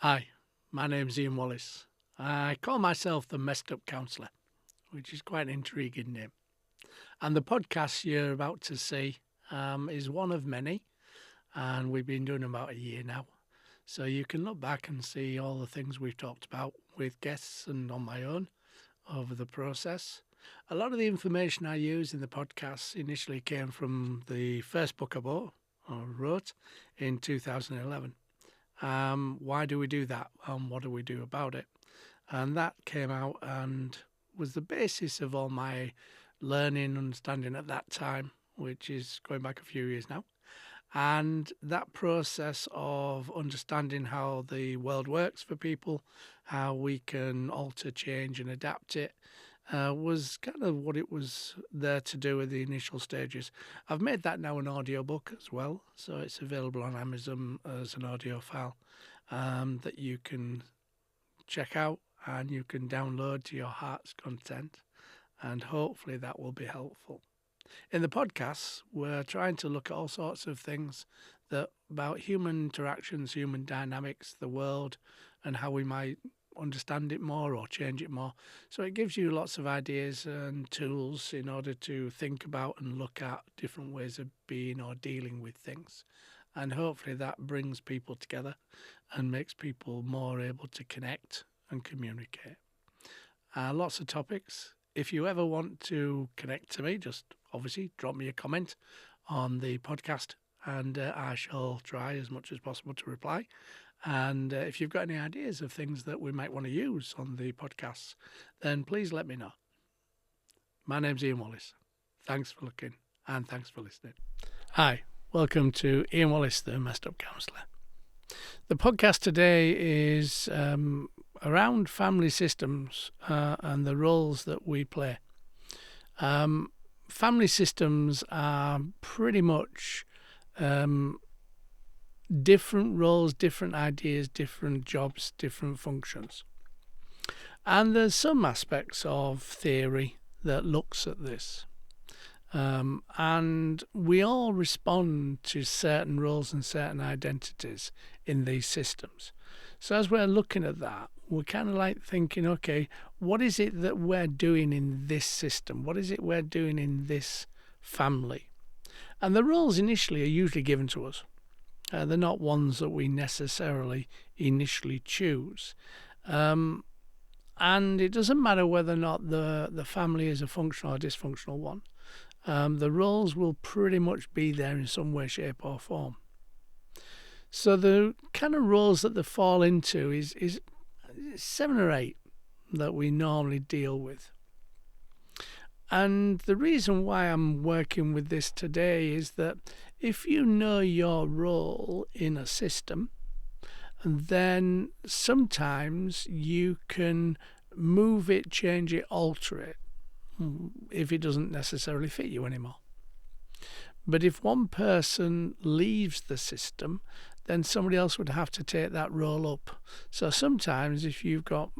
Hi, my name's Ian Wallace. I call myself the Messed Up Counsellor, which is quite an intriguing name. And the podcast you're about to see is one of many, and we've been doing about a year now. So you can look back and see all the things we've talked about with guests and on my own over the process. A lot of the information I use in the podcast initially came from the first book I wrote in 2011. Why do we do that? And what do we do about it? And that came out and was the basis of all my learning, understanding at that time, which is going back a few years now. And that process of understanding how the world works for people, how we can alter, change, and adapt it, was kind of what it was there to do at the initial stages. I've made that now an audiobook as well, so it's available on Amazon as an audio file that you can check out and you can download to your heart's content, and hopefully that will be helpful. In the podcasts, we're trying to look at all sorts of things about human interactions, human dynamics, the world, and how we might understand it more or change it more. So it gives you lots of ideas and tools in order to think about and look at different ways of being or dealing with things. And hopefully that brings people together and makes people more able to connect and communicate. Lots of topics. If you ever want to connect to me, just obviously drop me a comment on the podcast and I shall try as much as possible to reply. And if you've got any ideas of things that we might want to use on the podcasts, then please let me know. My name's Ian Wallace. Thanks for looking and thanks for listening. Hi, welcome to Ian Wallace, the Messed Up Counsellor. The podcast today is around family systems and the roles that we play. Family systems are pretty much different roles, different ideas, different jobs, different functions. And there's some aspects of theory that looks at this. And we all respond to certain roles and certain identities in these systems. So as we're looking at that, we're kind of like thinking, okay, what is it that we're doing in this system? What is it we're doing in this family? And the roles initially are usually given to us. They're not ones that we necessarily initially choose. And it doesn't matter whether or not the family is a functional or dysfunctional one. The roles will pretty much be there in some way, shape or form. So the kind of roles that they fall into is 7 or 8 that we normally deal with. And the reason why I'm working with this today is that if you know your role in a system, then sometimes you can move it, change it, alter it if it doesn't necessarily fit you anymore. But if one person leaves the system, then somebody else would have to take that role up. So sometimes if you've got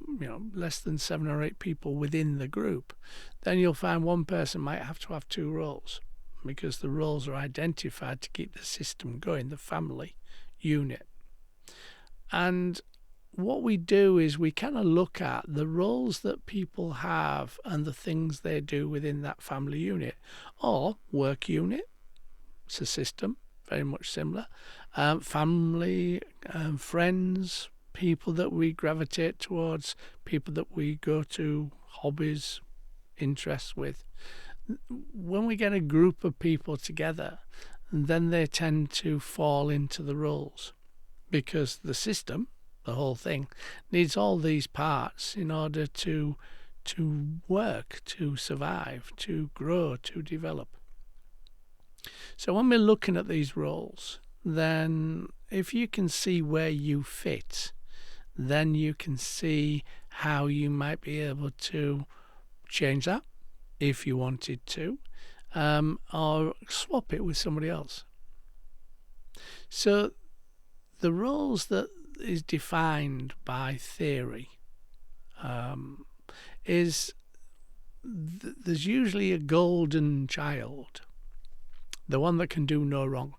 less than 7 or 8 people within the group, then you'll find one person might have to have 2 roles because the roles are identified to keep the system going, the family unit. And what we do is we kind of look at the roles that people have and the things they do within that family unit or work unit. It's a system, very much similar. Family, friends, people that we gravitate towards, people that we go to, hobbies, interests with. When we get a group of people together, then they tend to fall into the roles because the system, the whole thing, needs all these parts in order to work, to survive, to grow, to develop. So when we're looking at these roles, then if you can see where you fit, then you can see how you might be able to change that if you wanted to, or swap it with somebody else. So the roles that is defined by theory is there's usually a golden child, the one that can do no wrong,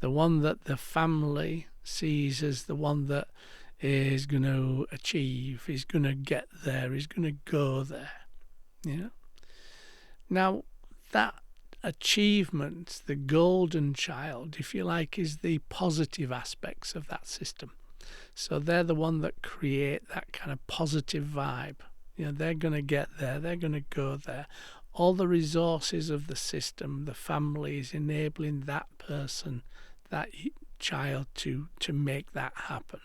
the one that the family sees as the one that is going to achieve, is going to get there, is going to go there. Now, that achievement, the golden child, if you like, is the positive aspects of that system. So they're the one that create that kind of positive vibe. They're going to get there, they're going to go there. All the resources of the system, the family, is enabling that person, that child, to make that happen.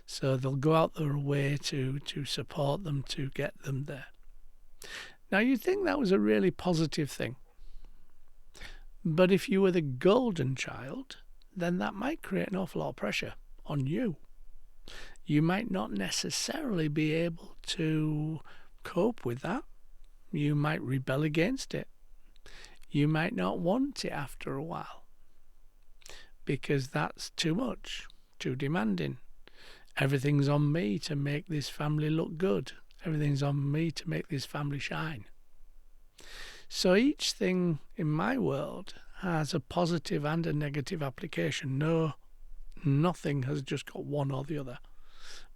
So they'll go out their way to support them, to get them there. Now, you'd think that was a really positive thing. But if you were the golden child, then that might create an awful lot of pressure on you. You might not necessarily be able to cope with that. You might rebel against it. You might not want it after a while, because that's too much, too demanding. Everything's on me to make this family look good. Everything's on me to make this family shine. So each thing in my world has a positive and a negative application. Nothing has just got one or the other,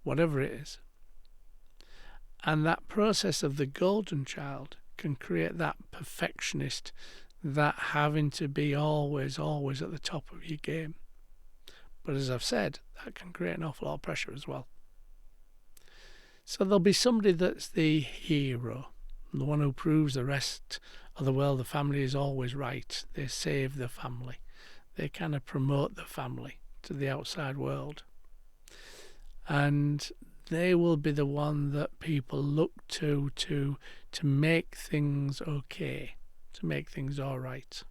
whatever it is. And that process of the golden child can create that perfectionist, that having to be always at the top of your game. But as I've said, that can create an awful lot of pressure as well. So there'll be somebody that's the hero, the one who proves the rest of the world, the family is always right. They save the family. They kind of promote the family to the outside world. And they will be the one that people look to make things okay, to make things all right.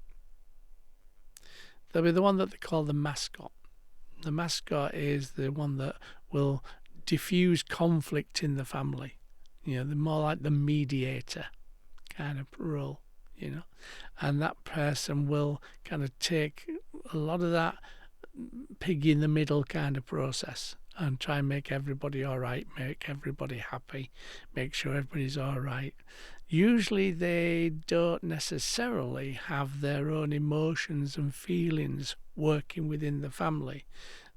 They'll be the one that they call the mascot. The mascot is the one that will diffuse conflict in the family. They're more like the mediator kind of role, and that person will kind of take a lot of that pig in the middle kind of process and try and make everybody all right, make everybody happy, make sure everybody's all right. Usually they don't necessarily have their own emotions and feelings working within the family.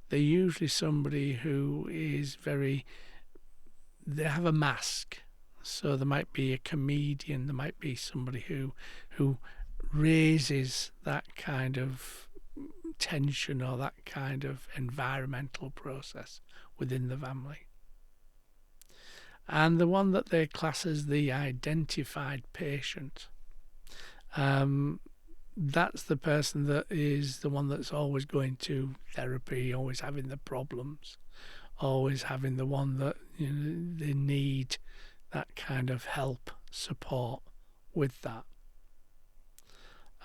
They're usually somebody who is they have a mask. So there might be a comedian, there might be somebody who raises that kind of tension or that kind of environmental process within the family. And the one that they class as the identified patient, that's the person that is the one that's always going to therapy, always having the problems, always having the one that they need that kind of help, support with that.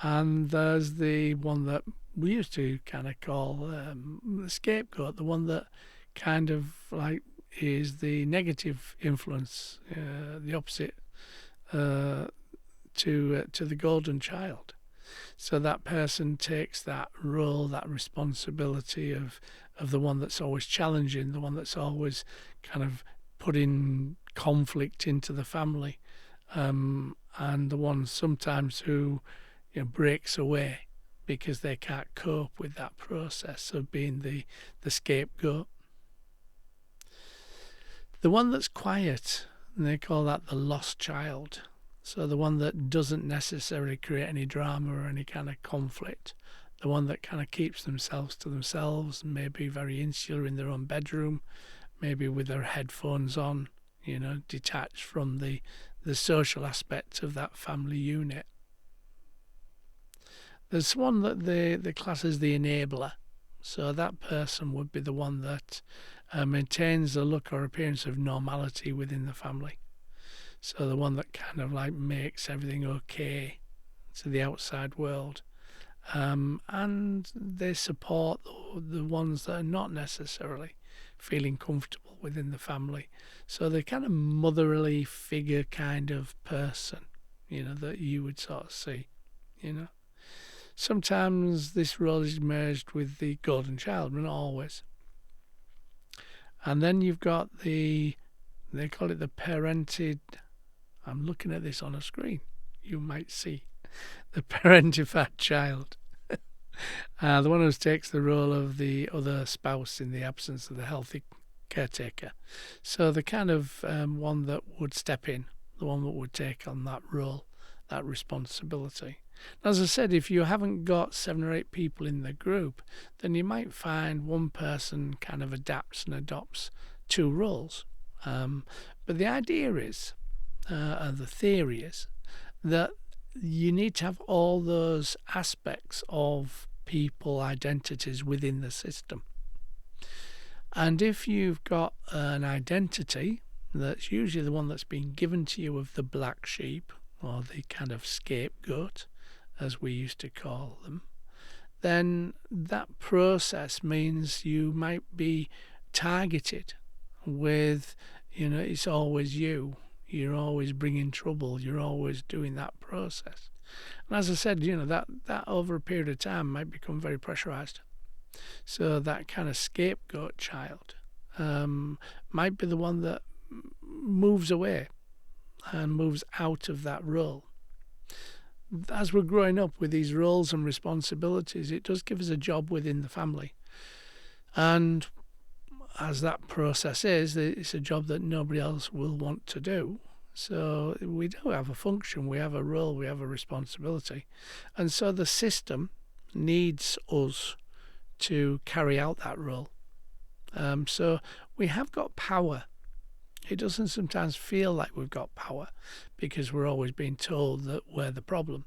And there's the one that we used to kind of call the scapegoat, the one that kind of like is the negative influence, the opposite to the golden child. So that person takes that role, that responsibility of the one that's always challenging, the one that's always kind of putting conflict into the family, and the one sometimes who breaks away because they can't cope with that process of being the scapegoat. The one that's quiet, and they call that the lost child. So the one that doesn't necessarily create any drama or any kind of conflict, the one that kind of keeps themselves to themselves, maybe very insular in their own bedroom, maybe with their headphones on, detached from the social aspect of that family unit. There's one that they class as the enabler. So that person would be the one that maintains a look or appearance of normality within the family. So the one that kind of like makes everything okay to the outside world. And they support the ones that are not necessarily feeling comfortable within the family. So they're kind of motherly figure kind of person, that you would sort of see, Sometimes this role is merged with the golden child, but not always. And then you've got they call it the parented, I'm looking at this on a screen, you might see, the parentified child. The one who takes the role of the other spouse in the absence of the healthy caretaker. So the kind of one that would step in, the one that would take on that role, that responsibility. As I said, if you haven't got 7 or 8 people in the group, then you might find one person kind of adapts and adopts 2 roles. But the idea is, the theory is, that you need to have all those aspects of people identities within the system. And if you've got an identity that's usually the one that's been given to you of the black sheep, or the kind of scapegoat, as we used to call them, then that process means you might be targeted with, it's always you. You're always bringing trouble. You're always doing that process. And as I said, that over a period of time might become very pressurized. So that kind of scapegoat child might be the one that moves away and moves out of that role. As we're growing up with these roles and responsibilities, it does give us a job within the family. And as that process is, it's a job that nobody else will want to do. So we do have a function, we have a role, we have a responsibility. And so the system needs us to carry out that role. So we have got power. It doesn't sometimes feel like we've got power because we're always being told that we're the problem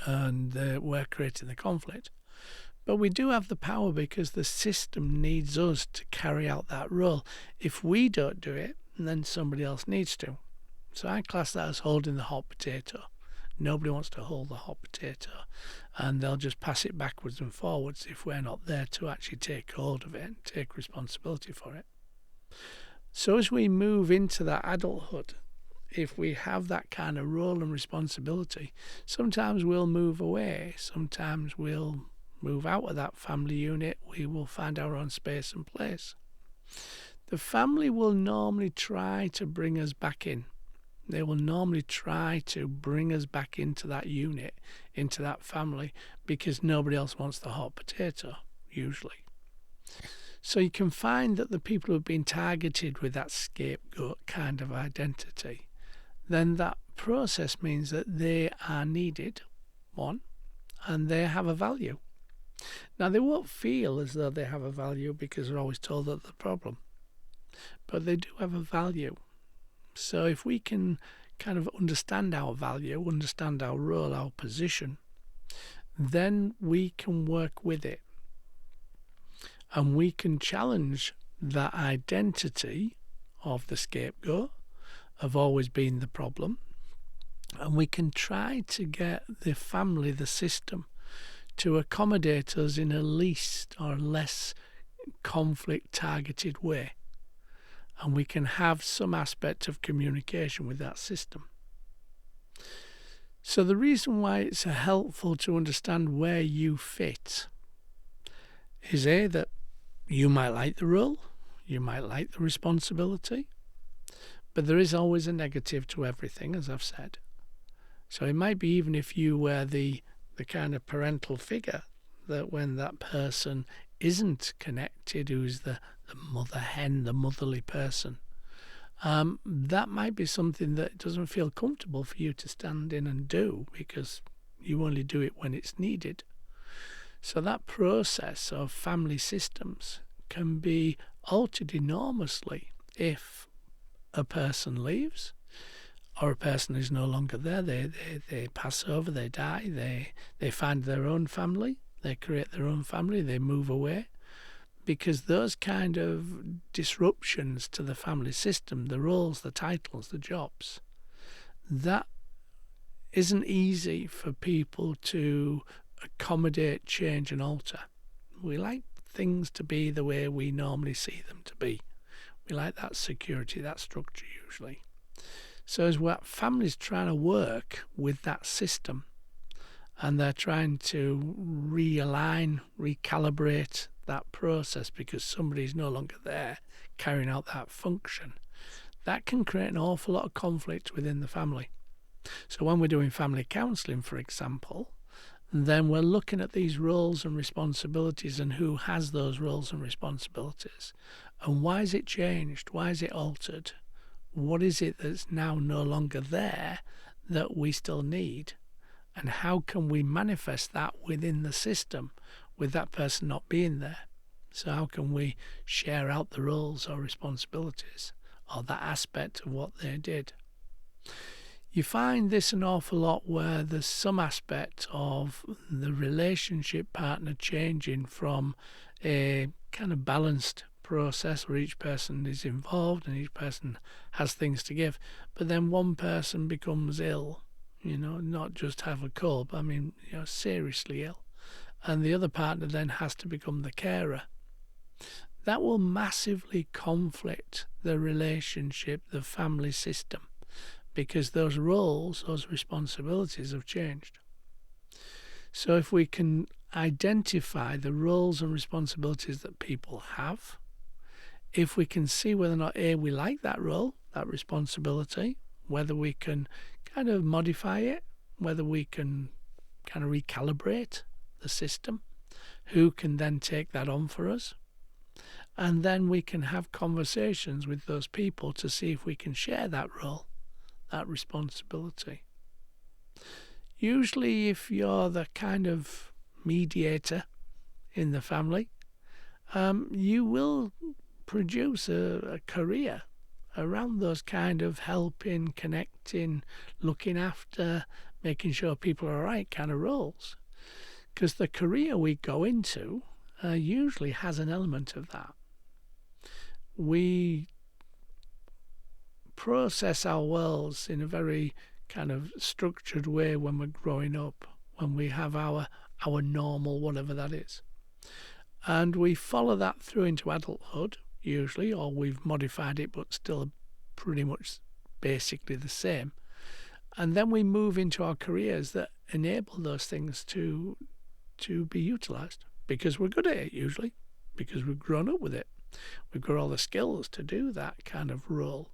and we're creating the conflict. But we do have the power because the system needs us to carry out that role. If we don't do it, then somebody else needs to. So I class that as holding the hot potato. Nobody wants to hold the hot potato, and they'll just pass it backwards and forwards if we're not there to actually take hold of it and take responsibility for it. So as we move into that adulthood, if we have that kind of role and responsibility, sometimes we'll move away, sometimes we'll move out of that family unit, we will find our own space and place. The family will normally try to bring us back in. They will normally try to bring us back into that unit, into that family, because nobody else wants the hot potato, usually. So you can find that the people who have been targeted with that scapegoat kind of identity, then that process means that they are needed, one, and they have a value. Now, they won't feel as though they have a value because they're always told that they're the problem, but they do have a value. So if we can kind of understand our value, understand our role, our position, then we can work with it. And we can challenge that identity of the scapegoat, of always being the problem. And we can try to get the family, the system, to accommodate us in a least or less conflict-targeted way. And we can have some aspect of communication with that system. So the reason why it's helpful to understand where you fit is that you might like the role, you might like the responsibility, but there is always a negative to everything, as I've said. So it might be even if you were the kind of parental figure, that when that person isn't connected, who's the mother hen, the motherly person, that might be something that doesn't feel comfortable for you to stand in and do because you only do it when it's needed. So that process of family systems can be altered enormously if a person leaves or a person is no longer there. They pass over, they die, they find their own family, they create their own family, they move away. Because those kind of disruptions to the family system, the roles, the titles, the jobs, that isn't easy for people to accommodate, change and alter. We like things to be the way we normally see them to be. We like that security, that structure usually. So as what families trying to work with that system, and they're trying to realign, recalibrate that process because somebody's no longer there carrying out that function, that can create an awful lot of conflict within the family. So when we're doing family counselling, for example, then we're looking at these roles and responsibilities and who has those roles and responsibilities And why is it changed? Why is it altered? What is it that's now no longer there that we still need? And how can we manifest that within the system with that person not being there? So how can we share out the roles or responsibilities or that aspect of what they did? You find this an awful lot where there's some aspect of the relationship partner changing from a kind of balanced process where each person is involved and each person has things to give, but then one person becomes ill, not just have a cold, but I mean, seriously ill, and the other partner then has to become the carer. That will massively conflict the relationship, the family system, because those roles, those responsibilities have changed. So if we can identify the roles and responsibilities that people have, if we can see whether or not we like that role, that responsibility, whether we can kind of modify it, whether we can kind of recalibrate the system, who can then take that on for us, and then we can have conversations with those people to see if we can share that role, that responsibility. Usually if you're the kind of mediator in the family, you will produce a career around those kind of helping, connecting, looking after, making sure people are all right kind of roles. Because the career we go into usually has an element of that. We process our worlds in a very kind of structured way when we're growing up, when we have our normal, whatever that is. And we follow that through into adulthood, usually, or we've modified it but still pretty much basically the same. And then we move into our careers that enable those things to be utilised, because we're good at it usually, because we've grown up with it. We've got all the skills to do that kind of role.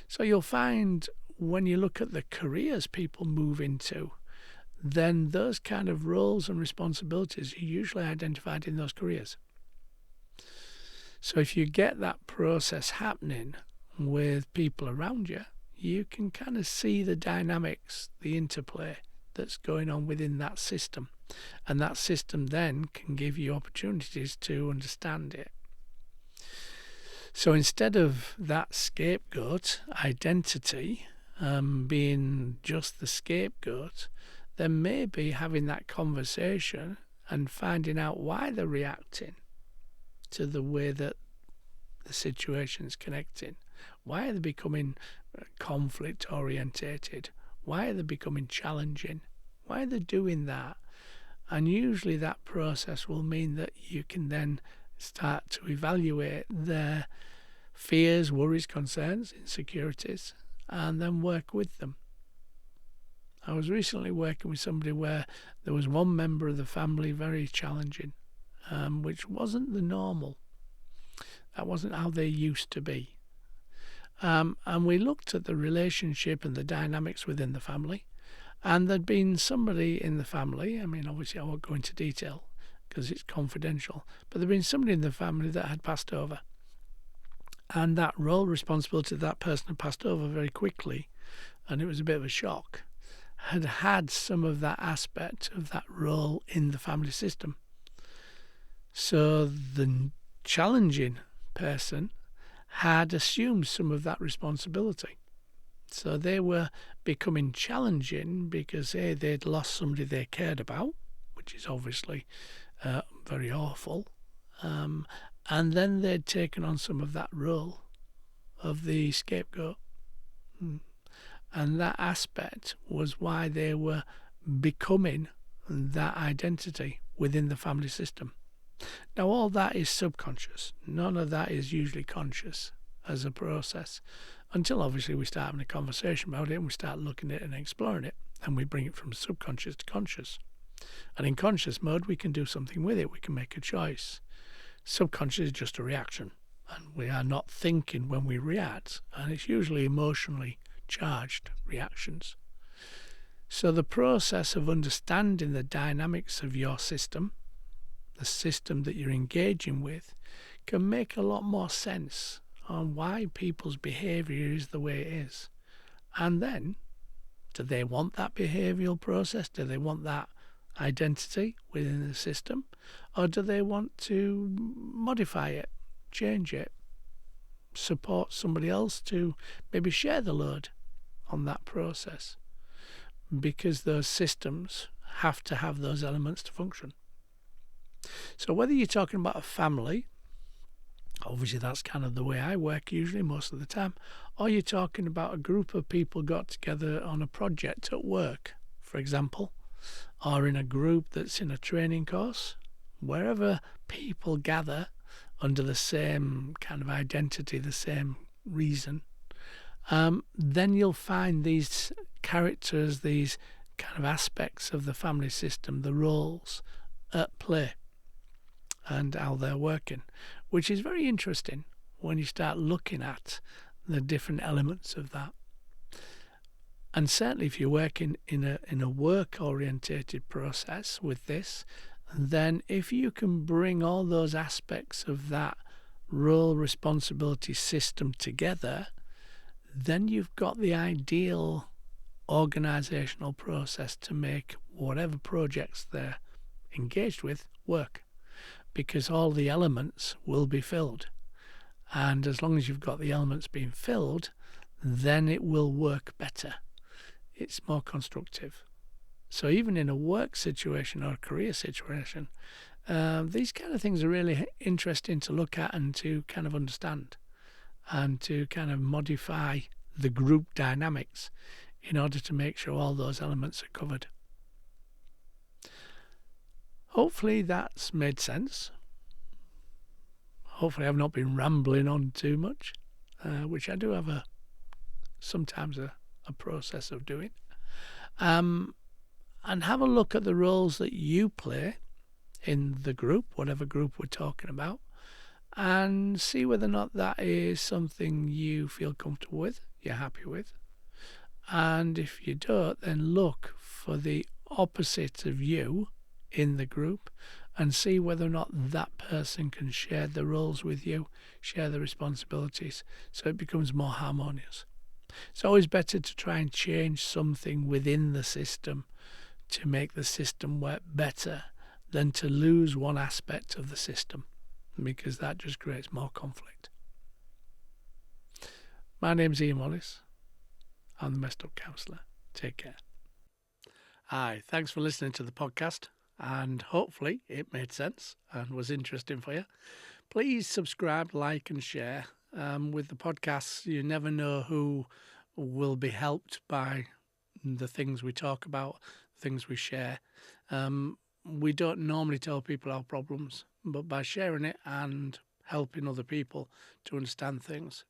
So you'll find when you look at the careers people move into, then those kind of roles and responsibilities are usually identified in those careers. So if you get that process happening with people around you, you can kind of see the dynamics, the interplay that's going on within that system. And that system then can give you opportunities to understand it. So instead of that scapegoat identity being just the scapegoat, then maybe having that conversation and finding out why they're reacting to the way that the situation's connecting. Why are they becoming conflict orientated? Why are they becoming challenging? Why are they doing that? And usually that process will mean that you can then start to evaluate their fears, worries, concerns, insecurities, and then work with them. I was recently working with somebody where there was one member of the family very challenging, which wasn't the normal. That wasn't how they used to be. And we looked at the relationship and the dynamics within the family. And there'd been somebody in the family, I mean, obviously I won't go into detail because it's confidential, but there'd been somebody in the family that had passed over. And that role responsibility of that person had passed over very quickly, and it was a bit of a shock, had some of that aspect of that role in the family system. So the challenging person had assumed some of that responsibility. So they were becoming challenging because they'd lost somebody they cared about, which is obviously very awful. And then they'd taken on some of that role of the scapegoat. And that aspect was why they were becoming that identity within the family system. Now, all that is subconscious. None of that is usually conscious as a process, until obviously we start having a conversation about it and we start looking at it and exploring it, and we bring it from subconscious to conscious. And in conscious mode, we can do something with it. We can make a choice. Subconscious is just a reaction, and we are not thinking when we react, and it's usually emotionally charged reactions. So the process of understanding the dynamics of your system, the system that you're engaging with, can make a lot more sense on why people's behaviour is the way it is. And then, do they want that behavioural process? Do they want that identity within the system? Or do they want to modify it, change it, support somebody else to maybe share the load on that process? Because those systems have to have those elements to function. So whether you're talking about a family, obviously that's kind of the way I work usually most of the time, or you're talking about a group of people got together on a project at work, for example, or in a group that's in a training course, wherever people gather under the same kind of identity, the same reason, then you'll find these characters, these kind of aspects of the family system, the roles at play and how they're working, which is very interesting when you start looking at the different elements of that. And certainly if you're working in a work-orientated process with this, then if you can bring all those aspects of that role responsibility system together, then you've got the ideal organisational process to make whatever projects they're engaged with work, because all the elements will be filled. And as long as you've got the elements being filled, then it will work better. It's more constructive. So even in a work situation or a career situation, these kind of things are really interesting to look at and to kind of understand and to kind of modify the group dynamics in order to make sure all those elements are covered. Hopefully that's made sense. Hopefully I've not been rambling on too much, which I do have sometimes a process of doing. And have a look at the roles that you play in the group, whatever group we're talking about, and see whether or not that is something you feel comfortable with, you're happy with. And if you don't, then look for the opposite of you in the group and see whether or not that person can share the roles with you, share the responsibilities, so it becomes more harmonious. It's always better to try and change something within the system to make the system work better than to lose one aspect of the system, because that just creates more conflict. My name's Ian Wallace. I'm the Messed Up Counsellor. Take care. Hi, thanks for listening to the podcast, and hopefully it made sense and was interesting for you. Please subscribe, like and share. With the podcasts, you never know who will be helped by the things we talk about, things we share. We don't normally tell people our problems, but by sharing it and helping other people to understand things.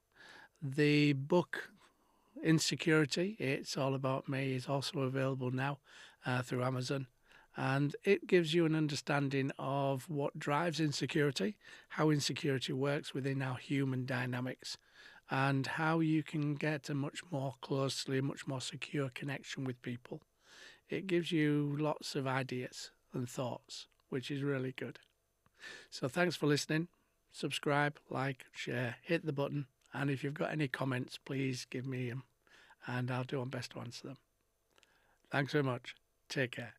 The book Insecurity, It's All About Me, is also available now through Amazon. And it gives you an understanding of what drives insecurity, how insecurity works within our human dynamics, and how you can get a much more secure connection with people. It gives you lots of ideas and thoughts, which is really good. So thanks for listening. Subscribe, like, share, hit the button. And if you've got any comments, please give me them and I'll do my best to answer them. Thanks very much. Take care.